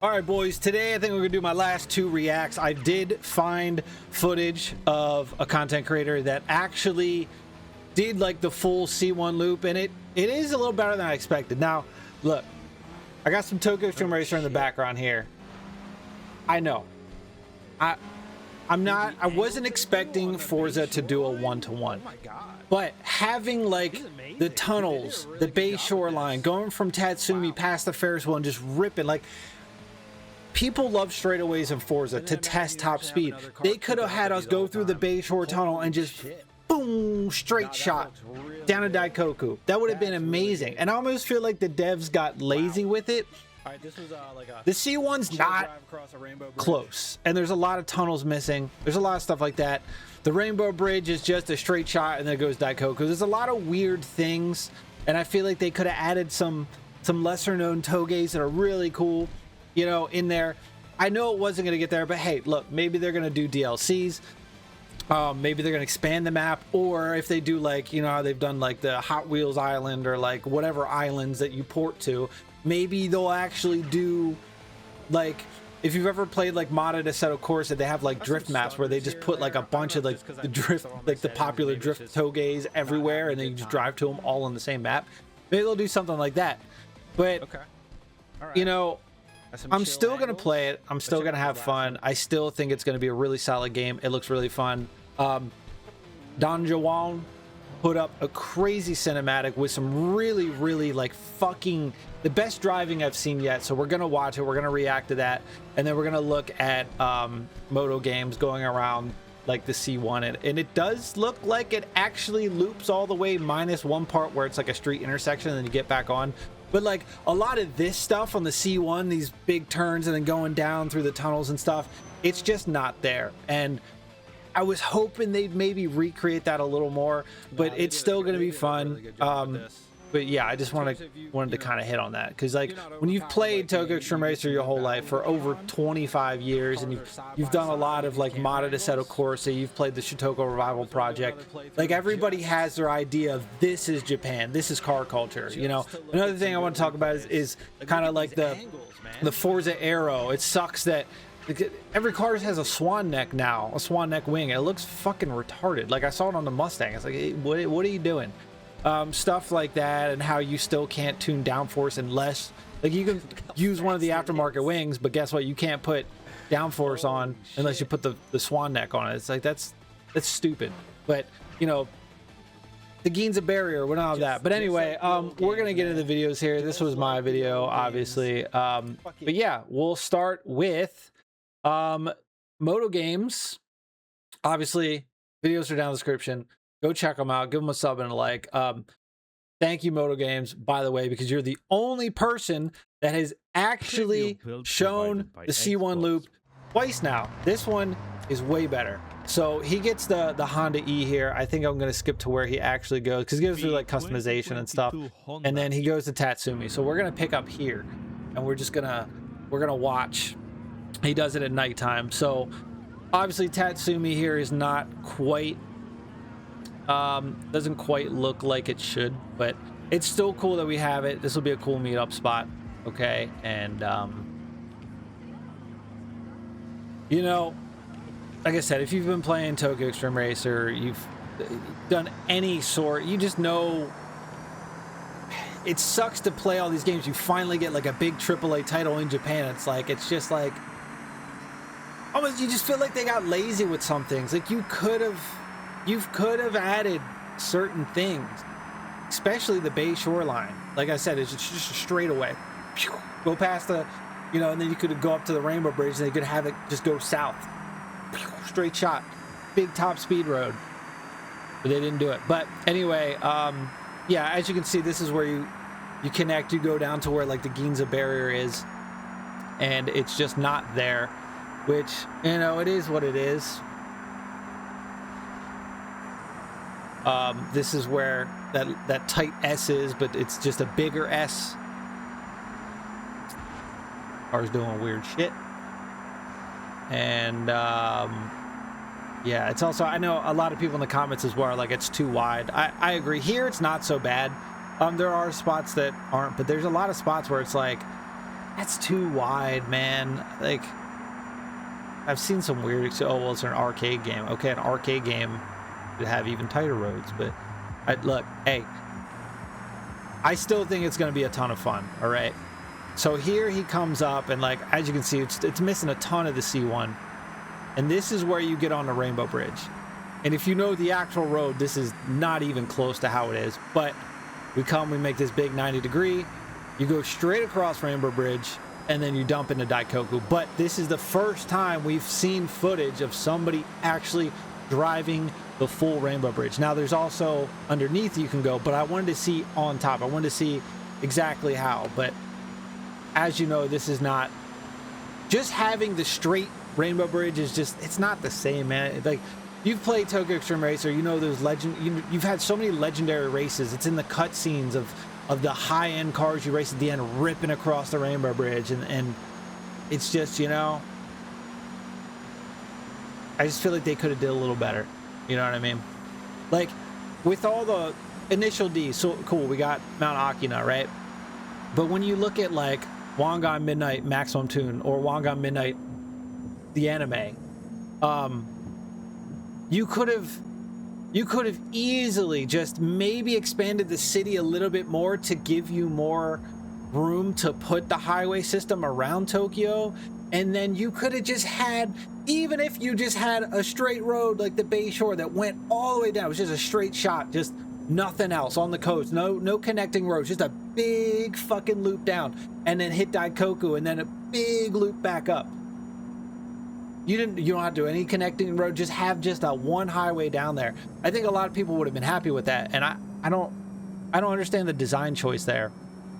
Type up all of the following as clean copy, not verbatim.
All right, boys, today I think we're gonna do my last two reacts. I did find footage of a content creator that actually did like the full C1 loop, and it is a little better than I expected. Now, look, I got some Tokyo Xtreme Racer in the background here. I know. I wasn't expecting Forza to do a one-to-one. But having like the tunnels, the bay shoreline, going from Tatsumi past the Ferris wheel and just ripping, like, people love straightaways in Forza to test top speed. They could have had us go through the Bay Shore Tunnel and just boom, straight shot down to Daikoku. That would have been amazing. And I almost feel like the devs got lazy with it. The C1's not close, and there's a lot of tunnels missing. There's a lot of stuff like that. The Rainbow Bridge is just a straight shot and then it goes Daikoku. There's a lot of weird things, and I feel like they could have added some lesser known togeys that are really cool, you know, in there. I know it wasn't going to get there, but hey, look, maybe they're going to do DLCs. Maybe they're going to expand the map, or if they do, like, you know, how they've done like the Hot Wheels Island or like whatever islands that you port to, maybe they'll actually do, like, if you've ever played like modded Assetto Corsa, they have like drift maps where they just put like a bunch of like the drift, like the popular drift togeys everywhere, and then you just drive to them all on the same map. Maybe they'll do something like that. But you know, I'm still gonna play it. I'm still gonna have fun. I still think it's gonna be a really solid game. It looks really fun. Don Gymkhana put up a crazy cinematic with some really like fucking the best driving I've seen yet. So we're gonna watch it, we're gonna react to that, and then we're gonna look at moto games going around like the C1, and it does look like it actually loops all the way minus one part where it's like a street intersection and then you get back on. But like a lot of this stuff on the C1, these big turns and then going down through the tunnels and stuff, it's just not there. And I was hoping they'd maybe recreate that a little more, but it's still going to be fun. But yeah, I just wanted to kind of hit on that, because like when you've played Tokyo Xtreme Racer your whole life for over 25 years, and you've done a lot of like modded Assetto Corsa, you've played the Shotoko Revival project, like everybody has their idea of this is Japan, this is car culture, you know. Another thing I want to talk about is kind of like the Forza Aero. It sucks that every car has a swan neck now, a swan neck wing. It looks fucking retarded. Like I saw it on the Mustang. It's like, hey, what are you doing? Stuff like that, and how you still can't tune downforce unless, like, you can use one of the aftermarket wings, but guess what? You can't put downforce on unless you put the swan neck on it. It's like, that's stupid. But you know, the Ginza barrier, we don't have that. But anyway, we're gonna get into the videos here. This was my video, obviously. But yeah, we'll start with moto games. Obviously, videos are down in the description. Go check them out. Give them a sub and a like. Thank you, Moto Games, by the way, because you're the only person that has actually shown the C1 loop twice now. This one is way better. So he gets the Honda E here. I think I'm going to skip to where he actually goes, because he goes through like customization and stuff. And then he goes to Tatsumi. So we're going to pick up here, and we're going to watch. He does it at nighttime. So obviously Tatsumi here is not quite, doesn't quite look like it should, but it's still cool that we have it. This will be a cool meetup spot. Okay. And you know, like I said, if you've been playing Tokyo Xtreme Racer, you've done any sort, you just know it sucks to play all these games. You finally get like a big AAA title in Japan. It's just like almost, you just feel like they got lazy with some things. Like you could have added certain things, especially the Bay Shoreline. Like I said, it's just a straightaway. Go past the, you know, and then you could go up to the Rainbow Bridge and they could have it just go south. Straight shot. Big top speed road. But they didn't do it. But anyway, yeah, as you can see, this is where you connect. You go down to where like the Ginza barrier is, and it's just not there, which, you know, it is what it is. This is where that tight S is, but it's just a bigger S. Car's doing weird shit. And yeah, it's also, I know a lot of people in the comments as well are like, it's too wide. I agree. Here it's not so bad. There are spots that aren't, but there's a lot of spots where it's like, that's too wide, man. Like, I've seen some weird, oh, well, it's an arcade game. Okay, an arcade game would have even tighter roads, but look, hey, I still think it's going to be a ton of fun, all right? So here he comes up, and like, as you can see, it's missing a ton of the C1. And this is where you get on the Rainbow Bridge. And if you know the actual road, this is not even close to how it is. But we make this big 90-degree. You go straight across Rainbow Bridge, and then you dump into Daikoku. But this is the first time we've seen footage of somebody actually driving the full Rainbow Bridge. Now, there's also underneath you can go, but I wanted to see on top. I wanted to see exactly how. But as you know, this is not... Just having the straight Rainbow Bridge is just... It's not the same, man. Like, you've played Tokyo Xtreme Racer. You know those you've had so many legendary races. It's in the cutscenes of the high-end cars you race at the end ripping across the Rainbow Bridge, and it's just, you know, I just feel like they could have did a little better. You know what I mean? Like, with all the initial Ds, so cool, we got Mount Akina, right? But when you look at like Wangan Midnight Maximum Tune or Wangan Midnight the anime, you could have easily just maybe expanded the city a little bit more to give you more room to put the highway system around Tokyo. And then you could have just had, even if you just had a straight road like the Bay Shore that went all the way down, it was just a straight shot, just nothing else on the coast, no connecting roads, just a big fucking loop down, and then hit Daikoku, and then a big loop back up. You don't have to do any connecting road, just have just a one highway down there. I think a lot of people would have been happy with that, and I don't understand the design choice there.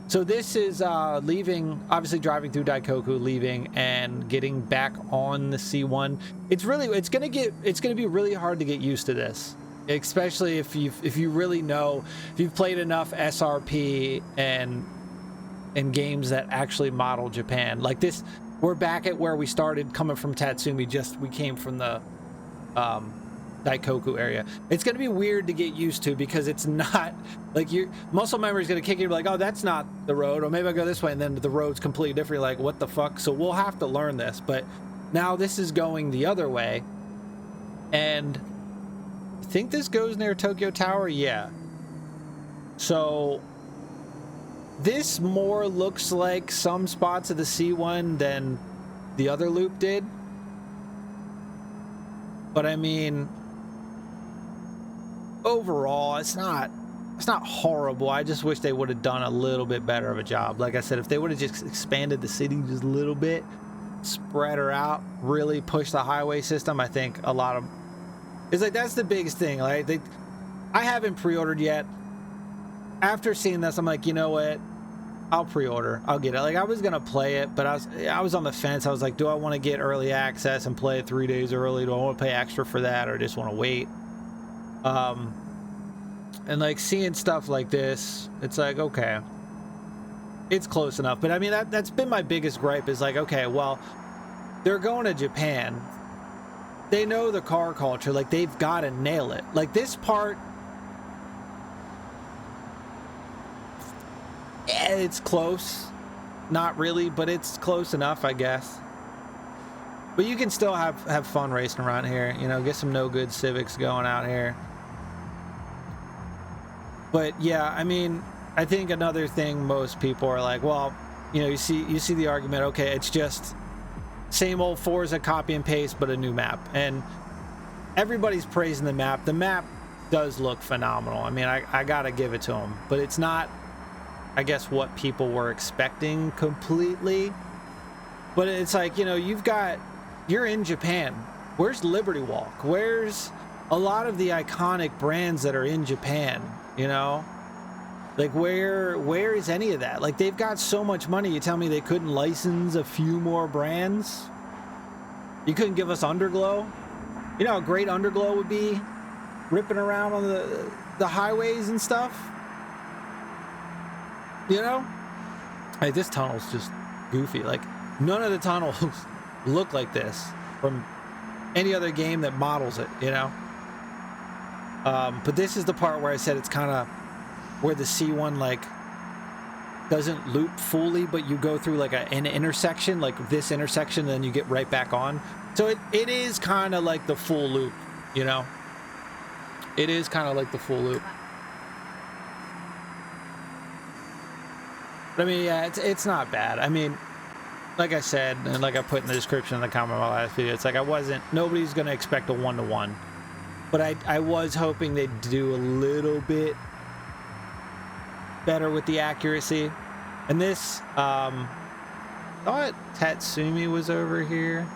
So this is leaving, obviously driving through Daikoku, leaving and getting back on the C1. It's gonna be really hard to get used to this, especially if you really know, if you've played enough SRP and games that actually model Japan. Like this, we're back at where we started coming from Tatsumi. We came from the Daikoku area. It's going to be weird to get used to because it's not like your muscle memory is going to kick you like, oh, that's not the road, or maybe I'll go this way, and then the road's completely different. You're like, what the fuck? So we'll have to learn this. But now this is going the other way, and I think this goes near Tokyo Tower. Yeah. So this more looks like some spots of the C1 than the other loop did. But I mean, overall, it's not horrible. I just wish they would have done a little bit better of a job. Like I said, if they would have just expanded the city just a little bit, spread her out, really push the highway system, I think a lot of... It's like, that's the biggest thing. Like, I haven't pre-ordered yet. After seeing this, I'm like, you know what? I'll pre-order. I'll get it. Like, I was gonna play it, but I was on the fence. I was like, do I want to get early access and play it 3 days early? Do I want to pay extra for that, or just want to wait? And like seeing stuff like this, it's like, okay, it's close enough. But I mean, that's been my biggest gripe, is like, okay, well, they're going to Japan. They know the car culture. Like, they've got to nail it. Like, this part, it's close. Not really, but it's close enough, I guess. But you can still have fun racing around here. You know, get some no-good Civics going out here. But yeah, I mean, I think another thing most people are like, well, you know, you see the argument, okay, it's just same old Forza copy and paste, but a new map. And everybody's praising the map. The map does look phenomenal. I mean, I gotta give it to them. But it's not, I guess, what people were expecting completely. But it's like, you know, you're in Japan. Where's Liberty Walk? Where's a lot of the iconic brands that are in Japan? You know, like, where is any of that? Like, they've got so much money. You tell me they couldn't license a few more brands? You couldn't give us Underglow? You know how great Underglow would be, ripping around on the highways and stuff? You know? Like, this tunnel's just goofy. Like, none of the tunnels look like this from any other game that models it, you know? But this is the part where I said it's kind of where the C1, like, doesn't loop fully, but you go through like an intersection, like this intersection, then you get right back on. So it is kind of like the full loop, you know? It is kind of like the full loop. But I mean, yeah, it's not bad. I mean, like I said, and like I put in the description in the comment of my last video, it's like nobody's going to expect a 1-to-1. But I was hoping they'd do a little bit better with the accuracy. And this, thought Tatsumi was over here.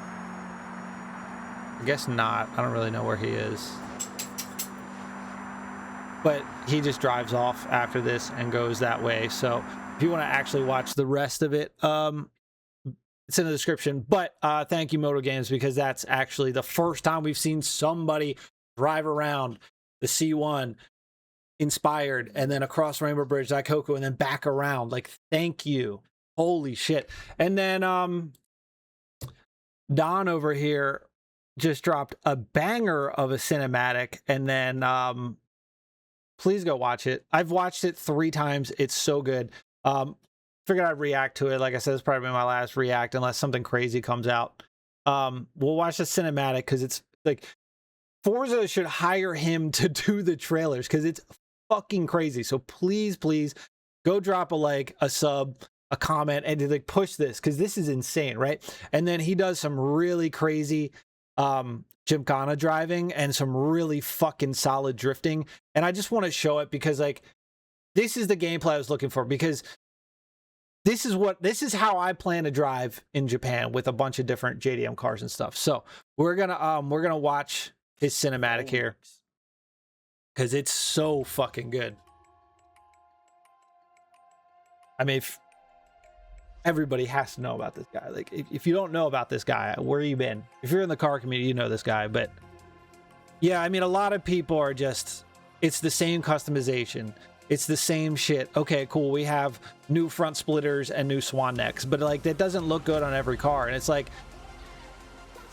I guess not. I don't really know where he is. But he just drives off after this and goes that way. So if you want to actually watch the rest of it, it's in the description. But thank you, Moto Games, because that's actually the first time we've seen somebody drive around the C1 inspired and then across Rainbow Bridge, Daikoku, and then back around. Like, thank you. Holy shit. And then Don over here just dropped a banger of a cinematic, and then please go watch it. I've watched it 3 times. It's so good. Figured I'd react to it. Like I said, it's probably my last react unless something crazy comes out. We'll watch the cinematic because it's like Forza should hire him to do the trailers because it's fucking crazy. So please go drop a like, a sub, a comment, and to like push this because this is insane, right? And then he does some really crazy Gymkhana driving and some really fucking solid drifting. And I just want to show it because like this is the gameplay I was looking for, because this is how I plan to drive in Japan with a bunch of different JDM cars and stuff. So we're gonna watch his cinematic here because it's so fucking good. I mean, everybody has to know about this guy. Like, if you don't know about this guy, where you been? If you're in the car community, you know this guy. But yeah, I mean, a lot of people are just, it's the same customization. It's the same shit. Okay, cool. We have new front splitters and new swan necks, but like that doesn't look good on every car. And it's like,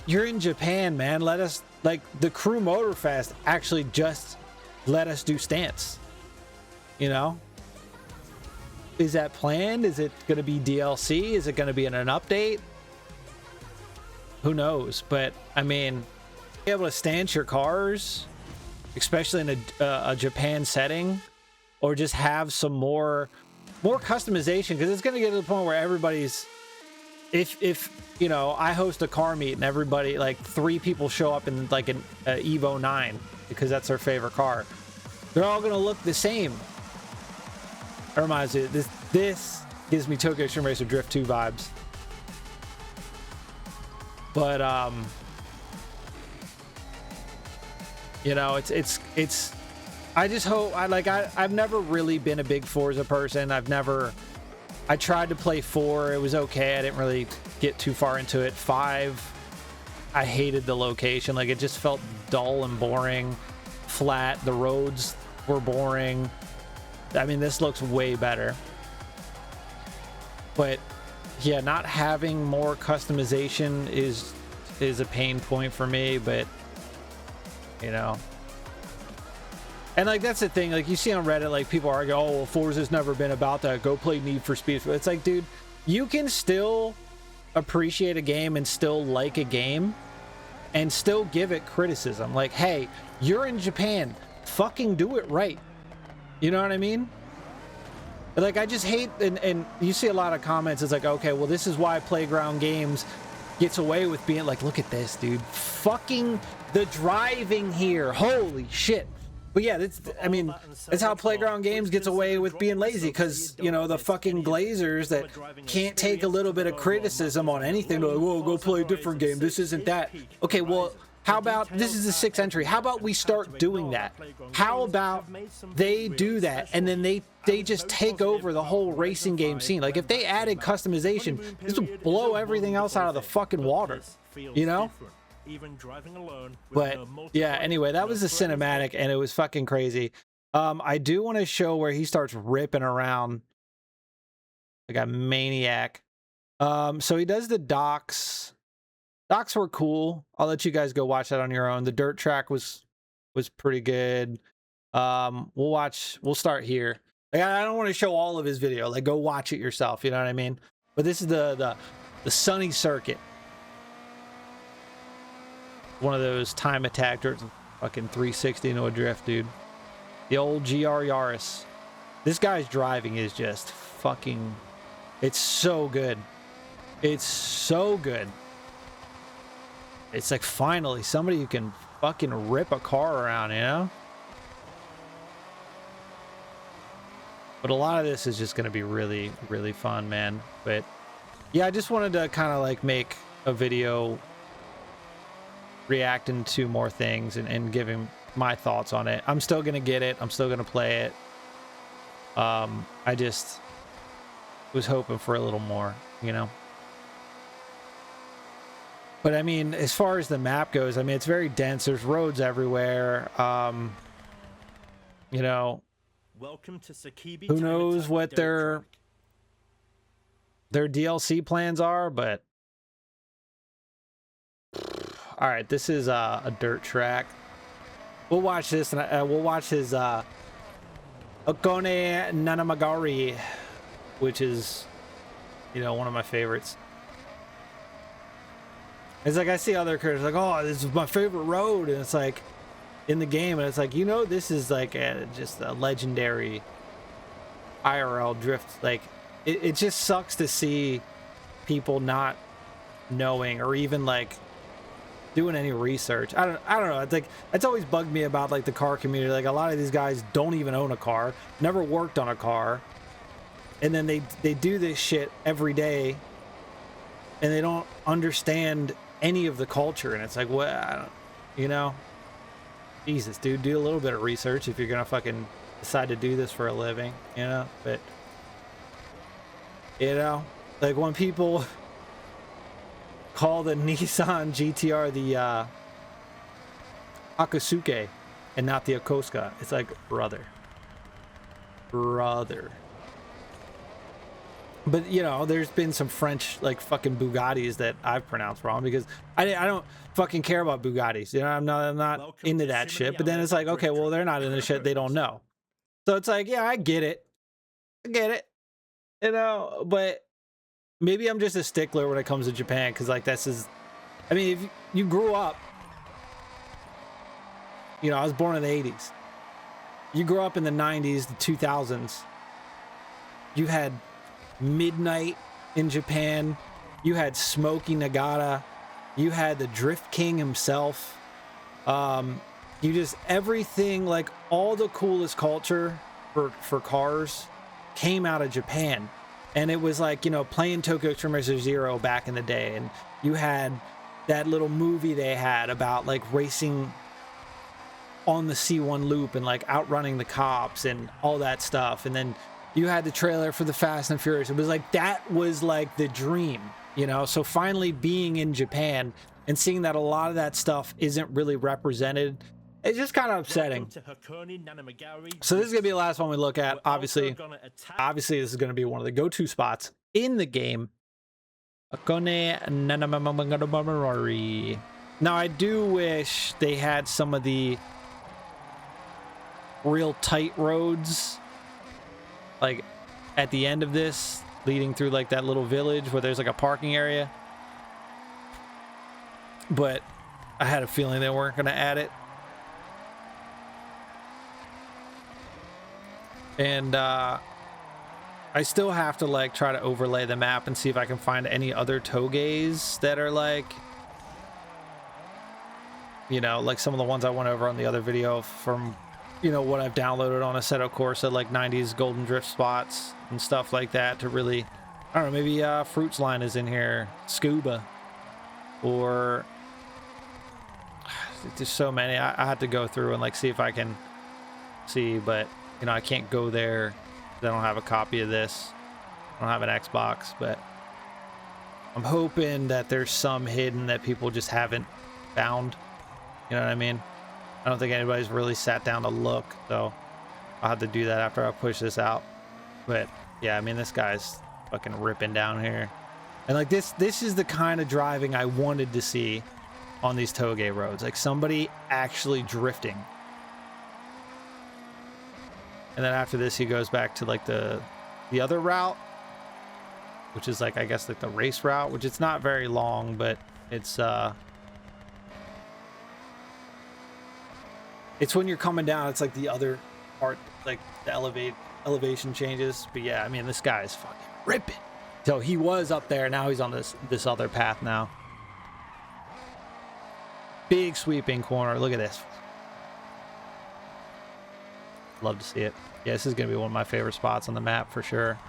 you're in Japan, man. Let us, like, the Crew Motorfest actually just let us do stance. You know? Is that planned? Is it going to be DLC? Is it going to be in an update? Who knows? But I mean, be able to stance your cars, especially in a Japan setting, or just have some more customization, because it's going to get to the point where everybody's, if you know, I host a car meet and everybody, like 3 people show up in like an Evo 9 because that's their favorite car, they're all going to look the same. It reminds me, this gives me Tokyo Xtreme Racer Drift 2 vibes. But you know, it's I just hope, I've never really been a big Forza person. I tried to play 4, it was okay. I didn't really get too far into it. 5, I hated the location. Like, it just felt dull and boring, flat. The roads were boring. I mean, this looks way better. But yeah, not having more customization is a pain point for me, but you know. And like, that's the thing, like you see on Reddit, like people argue, oh, well, Forza's never been about that, go play Need for Speed. It's like, dude, you can still appreciate a game and still like a game and still give it criticism. Like, hey, you're in Japan, fucking do it right. You know what I mean? Like, I just hate, and you see a lot of comments, it's like, okay, well, this is why Playground Games gets away with being like, look at this, dude, fucking the driving here, holy shit. But yeah, I mean, that's how Playground Games gets away with being lazy, because, you know, the fucking glazers that can't take a little bit of criticism on anything, they're like, whoa, go play a different game, this isn't that. Okay, well, how about, this is the 6th entry, how about we start doing that? How about they do that, and then they just take over the whole racing game scene? Like, if they added customization, this would blow everything else out of the fucking water, you know? But yeah, anyway, that was the cinematic, and it was fucking crazy. I do want to show where he starts ripping around like a maniac. So he does the docks. Docks were cool. I'll let you guys go watch that on your own. The dirt track was pretty good. We'll start here. Like, I don't want to show all of his video. Like, go watch it yourself. You know what I mean? But this is the sunny circuit. One of those time attack dirt, fucking 360 into a drift, dude. The old GR Yaris. This guy's driving is just fucking. It's so good. It's so good. It's like finally somebody who can fucking rip a car around, you know? But a lot of this is just going to be really, really fun, man. But yeah, I just wanted to kind of like make a video reacting to more things and giving my thoughts on it. I'm still going to get it. I'm still going to play it. I just was hoping for a little more, you know? But I mean, as far as the map goes, I mean, it's very dense. There's roads everywhere. You know, welcome to Sakibi. Who knows what their DLC plans are, but all right, this is a dirt track. We'll watch this, and we'll watch his Okone Nanamagari, which is, you know, one of my favorites. It's like I see other characters like, oh, this is my favorite road, and it's like in the game, and it's like, you know, this is like just a legendary IRL drift. Like it just sucks to see people not knowing or even like doing any research. I don't know. It's like, it's always bugged me about like the car community. Like a lot of these guys don't even own a car, never worked on a car, and then they do this shit every day, and they don't understand any of the culture. And it's like, well, I don't, you know, Jesus, dude, do a little bit of research if you're gonna fucking decide to do this for a living, you know. But you know, like when people call the Nissan GTR the Akasuke and not the Akoska, it's like, brother. But you know, there's been some French like fucking Bugattis that I've pronounced wrong because I don't fucking care about Bugattis. You know, I'm not into that shit. But then it's like, okay, well, they're not into shit they don't know. So it's like, yeah, I get it, you know. But maybe I'm just a stickler when it comes to Japan, because like this is, I mean, if you grew up, you know, I was born in the 80s. You grew up in the 90s, the 2000s. You had Midnight in Japan. You had Smokey Nagata. You had the Drift King himself. You just, everything, like all the coolest culture for cars came out of Japan. And it was like, you know, playing Tokyo Xtreme Racer Zero back in the day. And you had that little movie they had about like racing on the C1 loop and like outrunning the cops and all that stuff. And then you had the trailer for the Fast and Furious. It was like, that was like the dream, you know? So finally being in Japan and seeing that a lot of that stuff isn't really represented, it's just kind of upsetting. So this is gonna be the last one we look at. Obviously this is gonna be one of the go-to spots in the game. Now I do wish they had some of the real tight roads like at the end of this, leading through like that little village where there's like a parking area. But I had a feeling they weren't gonna add it. And I still have to like try to overlay the map and see if I can find any other togeis that are like, you know, like some of the ones I went over on the other video from, you know, what I've downloaded on Assetto Corsa, like 90s golden drift spots and stuff like that, to really, I don't know, maybe Fruits Line is in here, Scuba, or there's so many. I have to go through and like see if I can see, but you know, I can't go there. I don't have a copy of this. I don't have an Xbox, but I'm hoping that there's some hidden that people just haven't found. You know what I mean? I don't think anybody's really sat down to look, so I'll have to do that after I push this out. But yeah, I mean, this guy's fucking ripping down here. And like this is the kind of driving I wanted to see on these toge roads. Like somebody actually drifting. And then after this, he goes back to like the other route, which is like, I guess like the race route, which it's not very long, but it's when you're coming down, it's like the other part, like the elevation changes. But yeah, I mean, this guy is fucking ripping. So he was up there, now he's on this other path now. Big sweeping corner. Look at this. Love to see it. Yeah, this is gonna be one of my favorite spots on the map for sure.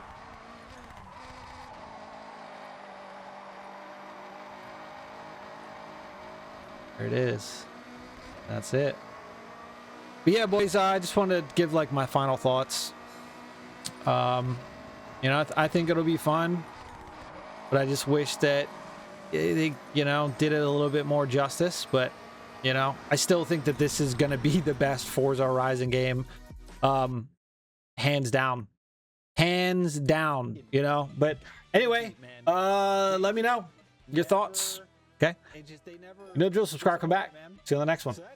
There it is. That's it. But yeah, boys, I just wanted to give like my final thoughts. You know, I think it'll be fun, but I just wish that they, you know, did it a little bit more justice. But, you know, I still think that this is going to be the best Forza Horizon game. Hands down. Hands down, you know. But anyway, let me know your thoughts. Okay? You know, drill, subscribe, come back. See you on the next one.